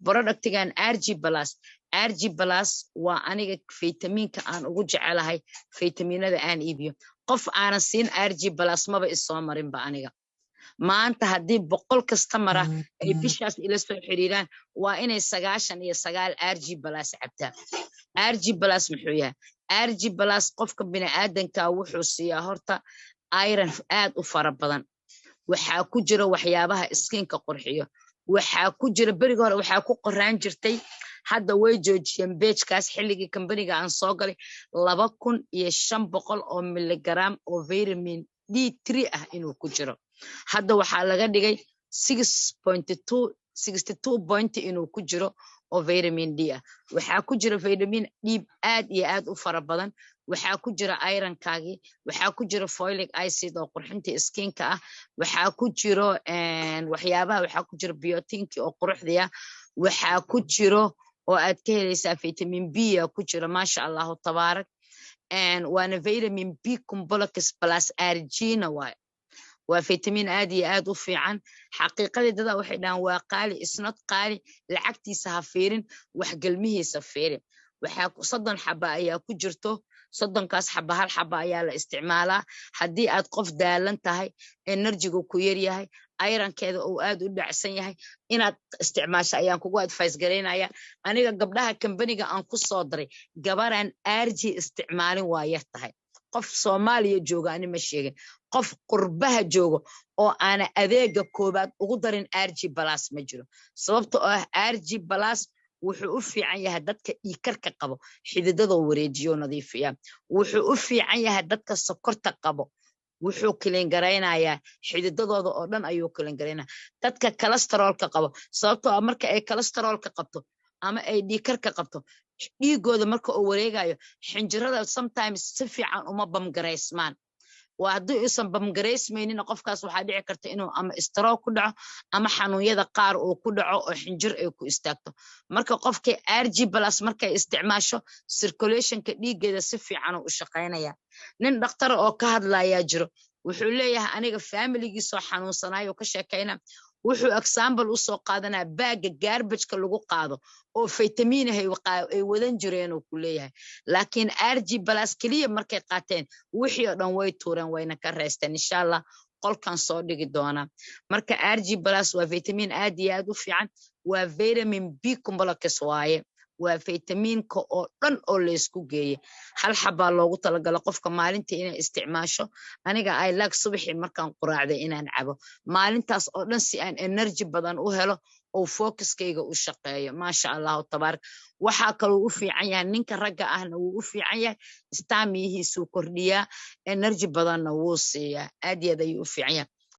productigan RG plus waa aniga fitamiinka aan ugu jecelahay fitamiinada aan iibiyo qof aanan siin RG plus maba isoo marin ba aniga maanta haddii 100 customer ah ay bishaas ila soo xiriiraan waa inay 99 RG plus cabtaa RG plus muxuu yahay RG plus qofka bini'aadanka wuxuu siiyaa horta iron aad u fara badan waxaa ku jira waxyaabaha skinka qurxiyo waxaa ku jira bariga hore waxaa ku qoraan jirtay hadda way joojiyeen page-kaas xilligii company-ga aan soo galay 2500 oo milligram oo vitamin D3 ah inuu ku jiro hadda waxaa laga dhigay 62 inuu ku jiro oo vitamin D ah waxaa ku jira vitamin D aad iyo aad u fara badan waxaa ku jira iron-kaagi waxaa ku jira folic acid oo qurxinta skinka ah waxaa ku jiro waxyaabaha waxaa ku jira biotinki oo quruxdiya waxaa ku jiro oo aad ka helaysaa vitamin B ku jira maasha Allah tabaarak waana vitamin B complex plus argina waa vitamin aad iyo aad u fiican xaqiiqadii dada waxay dhahan waa qaali isnad qaali lacagtiisa ha fiirin wax galmihiisa fiirin waxaa 30 xaba ayaa ku jirto 30kaas xaba hal xaba ayaa la isticmaalaa haddii aad qof daalan tahay energy-gu ku yar yahay iron-keeda oo aad u dhacsan yahay inaad isticmaasho ayaan kugu advice gareynaya aniga gabdhaha company-ga aan ku soo daray gabaraan RG isticmaalin waa yar tahay qof Soomaaliya jooga ani ma sheegin qof qurbaha joogo oo aan adeega koobaad ugu darin RG plus ma jiro sababtoo ah RG plus wuxuu u fiican yahay dadka dhiigkarka qabo xididada wareejiyo nadiifiya wuxuu u fiican yahay dadka sokorta qabo wuxuu kileen gareynayaa xididadooda oo dhan ayuu kileen gareynayaa dadka cholesterol-ka qabo sababtoo ah marka ay cholesterol-ka qabto ama ay dhiigkarka qabto dhiigooda marka uu wareegayo xinjirada sometimes si fiican uma bamgareysmaan waa haddii uusan bamgareysmaynin qofkaas waxaa dhici karta inuu ama stroke ku dhaco ama xanuunyada qaar uu ku dhaco oo xinjir ay ku istaagto marka qofkii RG plus markay isticmaasho circulation-ka dhiigeeda si fiican u shaqeynaya nin dhakhtar oo ka hadlaya jiro wuxuu leeyahay aniga family-giisoo xanuunsanayo ka sheekayna wuxuu example u soo qaadanaa baaga garbage-ka lagu qaado oo vitamin ay wadan jireen oo ku leeyahay laakiin RG plus kaliya markay qaateen wixii oo dhan way tuureen wayna ka reesteen insha Allah qolkan soo dhigi doona marka RG plus waa vitamin aad iyo aad u fiican waa vitamin B complex waaye waa vitaminka oo dhan oo la isku geeyay hal xaba loogu talagalay qofka maalintii inay isticmaasho aniga ay laag subaxii markaan quraacday inaan cabo maalintaas oo dhan si aan energy badan u helo oo focuskayga u shaqeeyo maasha Allah tabaarak waxa kale uu u fiican yahay ninka ragga ahna uu u fiican yahay stamina-hiisu kordhiyaa energy badanna wuu siiyaa aad iyo aad ayuu u fiican yahay